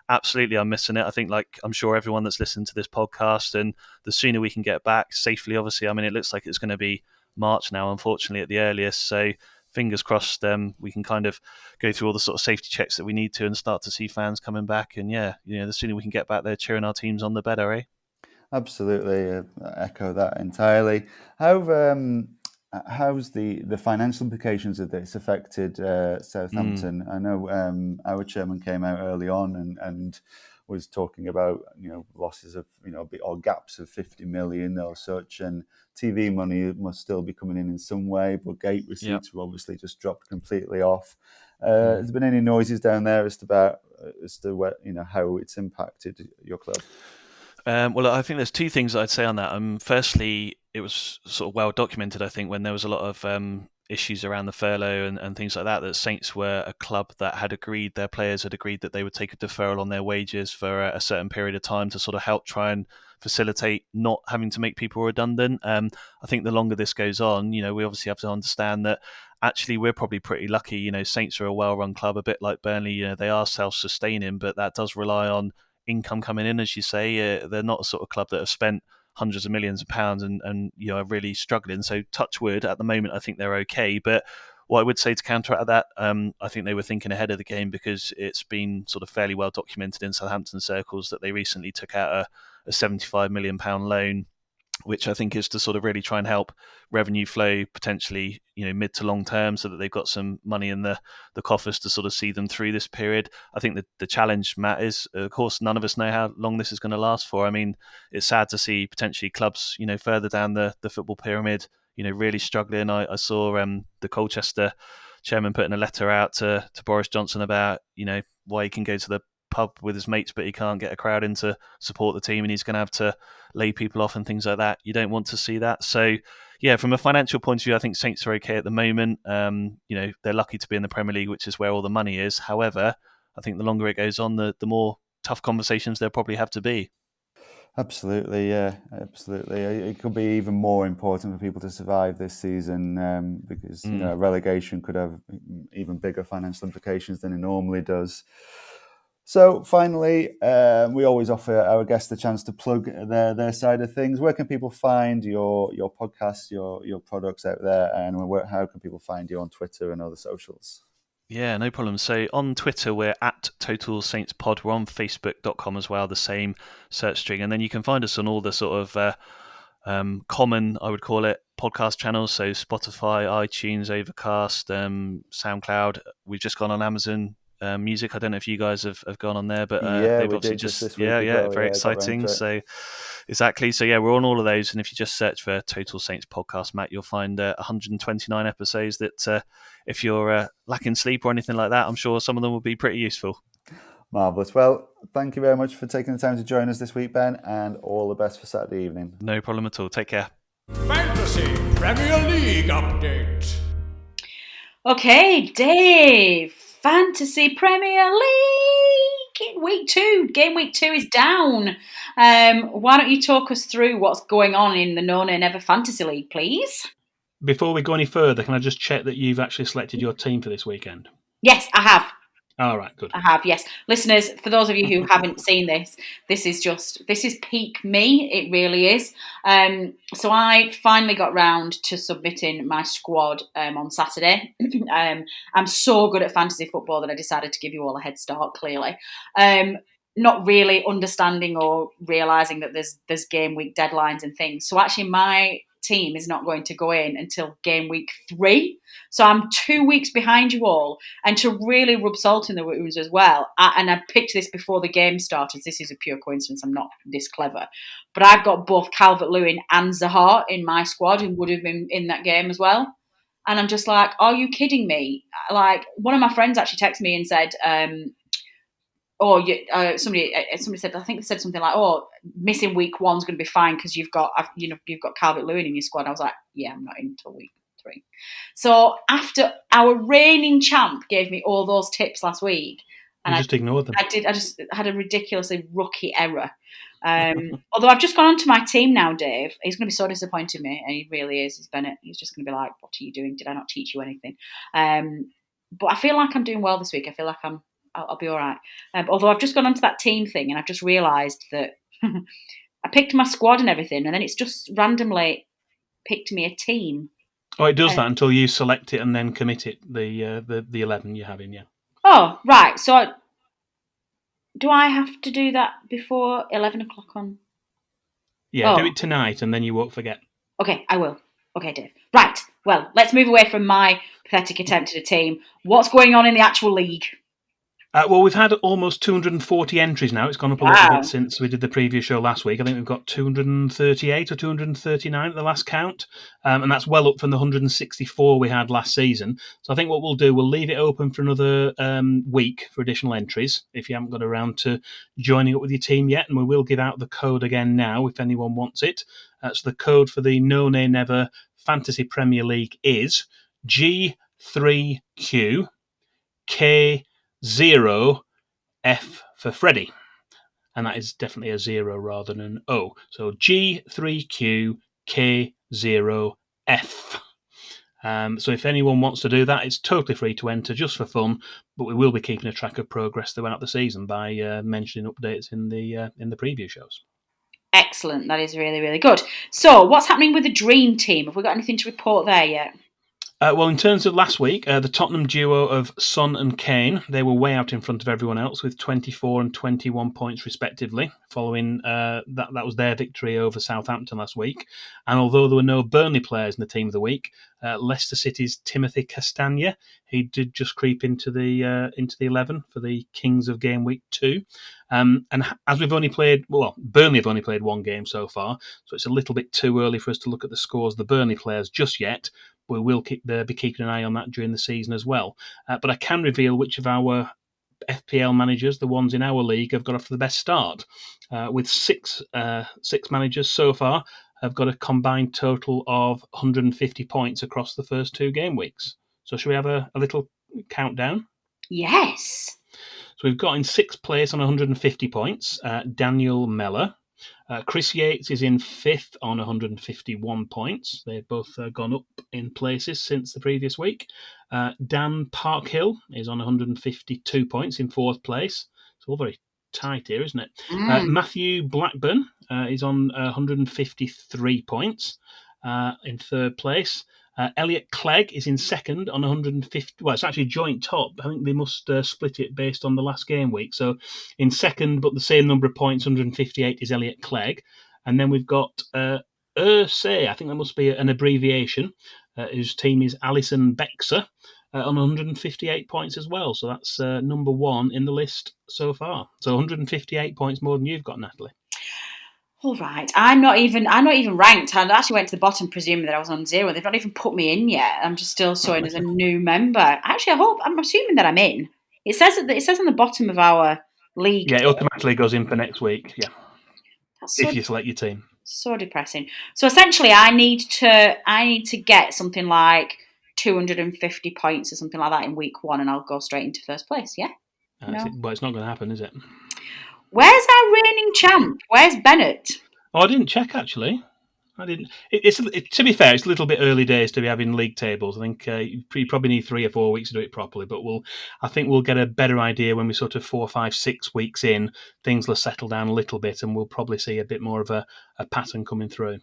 absolutely, I'm missing it. I think, like, I'm sure everyone that's listened to this podcast, and the sooner we can get back safely, obviously, I mean, it looks like it's going to be March now, unfortunately, at the earliest. So fingers crossed, we can kind of go through all the sort of safety checks that we need to and start to see fans coming back. And the sooner we can get back there cheering our teams on, the better, eh? Absolutely, I echo that entirely. How's the financial implications of this affected Southampton? I know our chairman came out early on and was talking about losses of or gaps of 50 million or such, and TV money must still be coming in some way, but gate receipts have obviously just dropped completely off. Has there been any noises down there as to what, how it's impacted your club? Well, I think there's two things I'd say on that. Firstly, it was sort of well documented, I think, when there was a lot of issues around the furlough and things like that, that Saints were a club that had agreed, their players had agreed that they would take a deferral on their wages for a certain period of time to sort of help try and facilitate not having to make people redundant. I think the longer this goes on, we obviously have to understand that actually we're probably pretty lucky. Saints are a well-run club, a bit like Burnley. They are self-sustaining, but that does rely on income coming in, as you say. They're not a sort of club that have spent hundreds of millions of pounds and are really struggling. So touch wood, at the moment, I think they're okay. But what I would say to counteract that, I think they were thinking ahead of the game, because it's been sort of fairly well documented in Southampton circles that they recently took out a £75 million loan, which I think is to sort of really try and help revenue flow potentially, mid to long term, so that they've got some money in the coffers to sort of see them through this period. I think the challenge, Matt, is, of course, none of us know how long this is going to last for. I mean, it's sad to see potentially clubs, further down the football pyramid, really struggling. I saw the Colchester chairman putting a letter out to Boris Johnson about, why he can go to the pub with his mates, but he can't get a crowd in to support the team, and he's going to have to lay people off and things like that. You don't want to see that. So, yeah, from a financial point of view, I think Saints are okay at the moment. They're lucky to be in the Premier League, which is where all the money is. However, I think the longer it goes on, the more tough conversations there'll probably have to be. Absolutely, yeah, absolutely. It could be even more important for people to survive this season, because relegation could have even bigger financial implications than it normally does. So finally, we always offer our guests the chance to plug their side of things. Where can people find your podcasts, your products out there, and how can people find you on Twitter and other socials? Yeah, no problem. So on Twitter, we're at Total Saints Pod. We're on Facebook.com as well, the same search string. And then you can find us on all the sort of common, I would call it, podcast channels. So Spotify, iTunes, Overcast, SoundCloud. We've just gone on Amazon Music. I don't know if you guys have gone on there, but they've obviously just this week very exciting. So exactly. So yeah, we're on all of those, and if you just search for Total Saints Podcast, Matt, you'll find 129 episodes that if you're lacking sleep or anything like that, I'm sure some of them will be pretty useful. Marvellous. Well, thank you very much for taking the time to join us this week, Ben, and all the best for Saturday evening. No problem at all. Take care. Fantasy Premier League update. Okay, Dave. Fantasy Premier League game week 2 is down. Why don't you talk us through what's going on in the No Nay Never Fantasy League, please? Before we go any further, can I just check that you've actually selected your team for this weekend? Yes, I have. All right, good. I have, yes. Listeners, for those of you who haven't seen this, this is peak me. It really is. So I finally got round to submitting my squad on Saturday. I'm so good at fantasy football that I decided to give you all a head start, clearly. Not really understanding or realising that there's game week deadlines and things. So actually my team is not going to go in until game week 3. So I'm 2 weeks behind you all. And to really rub salt in the wounds as well, and I picked this before the game started. This is a pure coincidence. I'm not this clever. But I've got both Calvert-Lewin and Zaha in my squad who would have been in that game as well. And I'm just like, are you kidding me? Like, one of my friends actually texted me and said, somebody said, I think they said something like, "Oh, missing week 1's going to be fine because you've got Calvert-Lewin in your squad." I was like, "Yeah, I'm not in until week 3." So after our reigning champ gave me all those tips last week, and I just ignored them. I just had a ridiculously rookie error. Although I've just gone onto my team now, Dave. He's going to be so disappointed in me, and he really is. He's Bennett. He's just going to be like, "What are you doing? Did I not teach you anything?" But I feel like I'm doing well this week. I feel like I'll be all right. Although I've just gone onto that team thing and I've just realised that I picked my squad and everything, and then it's just randomly picked me a team. Oh, it does that until you select it and then commit it, the 11 you have in, yeah. Oh, right. So do I have to do that before 11 o'clock on? Yeah, do it tonight and then you won't forget. Okay, I will. Okay, Dave. Right. Well, let's move away from my pathetic attempt at a team. What's going on in the actual league? Well, we've had almost 240 entries now. It's gone up a little bit since we did the previous show last week. I think we've got 238 or 239 at the last count, and that's well up from the 164 we had last season. So I think what we'll do, we'll leave it open for another week for additional entries if you haven't got around to joining up with your team yet, and we will give out the code again now if anyone wants it. So the code for the No Nay Never Fantasy Premier League is G3Q K0 F for Freddy. And that is definitely a 0 rather than an O. So G3QK0F. So if anyone wants to do that, it's totally free to enter just for fun, but we will be keeping a track of progress throughout the season by mentioning updates in the preview shows. Excellent. That is really, really good. So what's happening with the Dream Team? Have we got anything to report there yet? Well, in terms of last week, the Tottenham duo of Son and Kane, they were way out in front of everyone else with 24 and 21 points respectively, following that was their victory over Southampton last week. And although there were no Burnley players in the team of the week, Leicester City's Timothy Castagna, he did just creep into the 11 for the Kings of Game Week 2. And as Burnley have only played one game so far, so it's a little bit too early for us to look at the scores of the Burnley players just yet. We will be keeping an eye on that during the season as well. But I can reveal which of our FPL managers, the ones in our league, have got off to the best start. With six managers so far, have got a combined total of 150 points across the first 2 game weeks. So should we have a little countdown? Yes. So we've got in 6th place on 150 points, Daniel Mellor. Chris Yates is in 5th on 151 points. They've both gone up in places since the previous week. Dan Parkhill is on 152 points in 4th place. It's all very tight here, isn't it? Matthew Blackburn is on 153 points in 3rd place. Elliot Clegg is in 2nd on 150. Well, it's actually joint top. I think they must split it based on the last game week. So in 2nd, but the same number of points, 158, is Elliot Clegg. And then we've got Ursay, I think that must be an abbreviation, whose team is Alison Bexer, on 158 points as well. So that's number 1 in the list so far. So 158 points more than you've got, Natalie. All right, I'm not even ranked. I actually went to the bottom, presuming that I was on 0. They've not even put me in yet. I'm just still showing as a new member. Actually, I'm assuming that I'm in. It says on the bottom of our league. Yeah, it automatically goes in for next week. Yeah, that's if you select your team. So depressing. So essentially, I need to get something like 250 points or something like that in week 1, and I'll go straight into 1st place. Yeah. Well, it's not going to happen, is it? Where's our reigning champ? Where's Bennett? Oh, I didn't check, actually. I didn't. To be fair, it's a little bit early days to be having league tables. I think you probably need 3 or 4 weeks to do it properly. But I think we'll get a better idea when we sort of 4, 5, 6 weeks in. Things will settle down a little bit, and we'll probably see a bit more of a pattern coming through.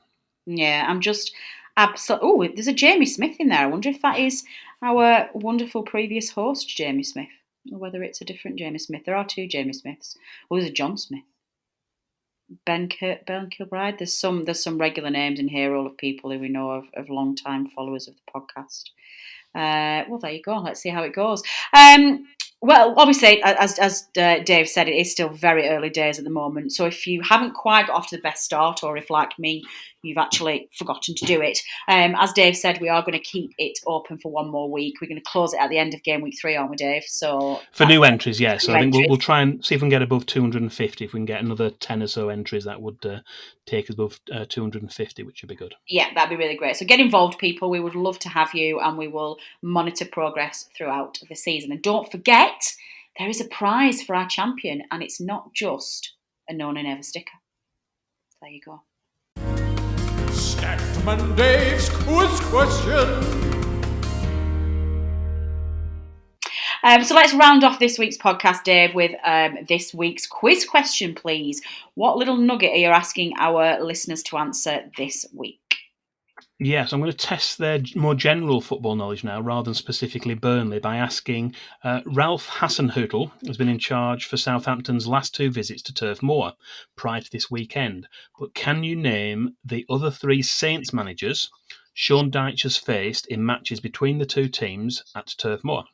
Yeah, I'm just absolutely. Oh, there's a Jamie Smith in there. I wonder if that is our wonderful previous host, Jamie Smith, or whether it's a different Jamie Smith. There are 2 Jamie Smiths. Oh, there's a John Smith. Ben Kilbride. There's some regular names in here, all of people who we know of long-time followers of the podcast. Well, there you go. Let's see how it goes. Well, obviously, as Dave said, it is still very early days at the moment. So if you haven't quite got off to the best start, or if, like me, you've actually forgotten to do it, as Dave said, we are going to keep it open for 1 more week. We're going to close it at the end of game week 3, aren't we, Dave? So for new entries, yes. So I think we'll try and see if we can get above 250. If we can get another 10 or so entries, that would take us above 250, which would be good. Yeah, that'd be really great. So get involved, people. We would love to have you, and we will monitor progress throughout the season. And don't forget, there is a prize for our champion, and it's not just a No Nay Never sticker. There you go. Statman Dave's quiz question. So let's round off this week's podcast, Dave, with this week's quiz question, please. What little nugget are you asking our listeners to answer this week? Yes, I'm going to test their more general football knowledge now, rather than specifically Burnley, by asking Ralph Hasenhüttl has been in charge for Southampton's last 2 visits to Turf Moor prior to this weekend. But can you name the other 3 Saints managers Sean Dyche has faced in matches between the 2 teams at Turf Moor?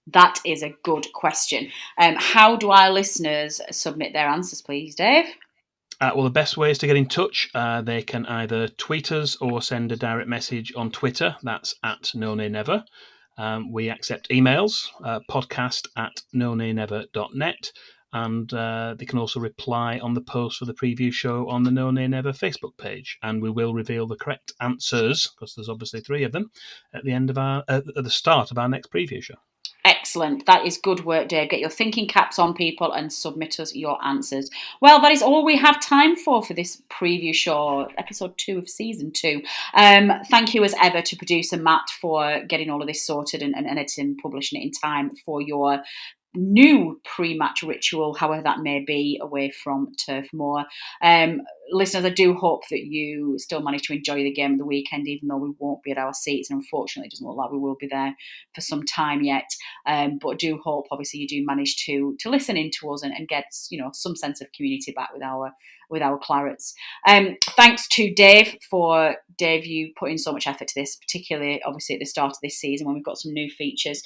That is a good question. How do our listeners submit their answers, please, Dave? Well, the best way is to get in touch. They can either tweet us or send a direct message on Twitter. That's at NoNayNever. We accept emails, podcast@nonaynever.net. And they can also reply on the post for the preview show on the No Nay Never Facebook page. And we will reveal the correct answers, because there's obviously 3 of them, at the start of our next preview show. Excellent. That is good work, Dave. Get your thinking caps on, people, and submit us your answers. Well, that is all we have time for this preview show, episode 2 of season 2. Thank you as ever to producer Matt for getting all of this sorted and editing, publishing it in time for your new pre-match ritual, however that may be, away from Turf Moor. Listeners, I do hope that you still manage to enjoy the game at the weekend, even though we won't be at our seats, and unfortunately it doesn't look like we will be there for some time yet. But I do hope, obviously, you do manage to listen in to us and get some sense of community back with our Clarets. Thanks to Dave, you put in so much effort to this, particularly obviously at the start of this season when we've got some new features.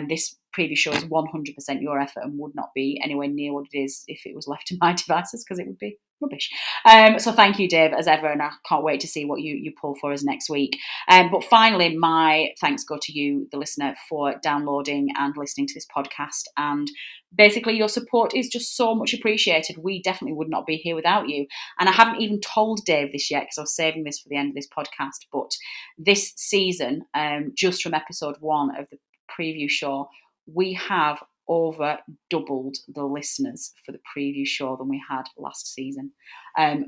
This previous show is 100% your effort and would not be anywhere near what it is if it was left to my devices, because it would be rubbish. So thank you, Dave, as ever, and I can't wait to see what you pull for us next week. But finally, my thanks go to you, the listener, for downloading and listening to this podcast. And basically, your support is just so much appreciated. We definitely would not be here without you. And I haven't even told Dave this yet, because I was saving this for the end of this podcast. But this season, just from episode 1 of the preview show, we have over doubled the listeners for the preview show than we had last season,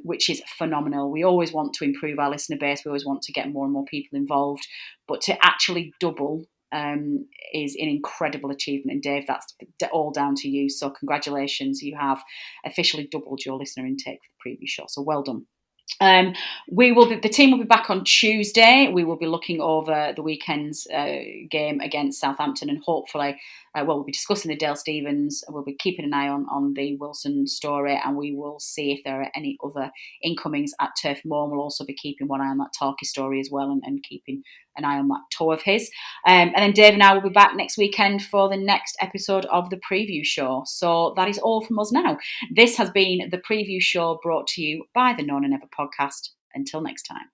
which is phenomenal. We always want to improve our listener base. We always want to get more and more people involved, but to actually double is an incredible achievement. And Dave, that's all down to you. So congratulations. You have officially doubled your listener intake for the preview show. So well done. The team will be back on Tuesday. We will be looking over the weekend's game against Southampton, and hopefully we'll be discussing the Dale Stephens. We'll be keeping an eye on the Wilson story, and we will see if there are any other incomings at Turf Moor. We'll also be keeping one eye on that Tarky story as well, and keeping an eye on that tour of his. And then Dave and I will be back next weekend for the next episode of the preview show. So that is all from us now. This has been the preview show, brought to you by the No Nay Never podcast. Until next time.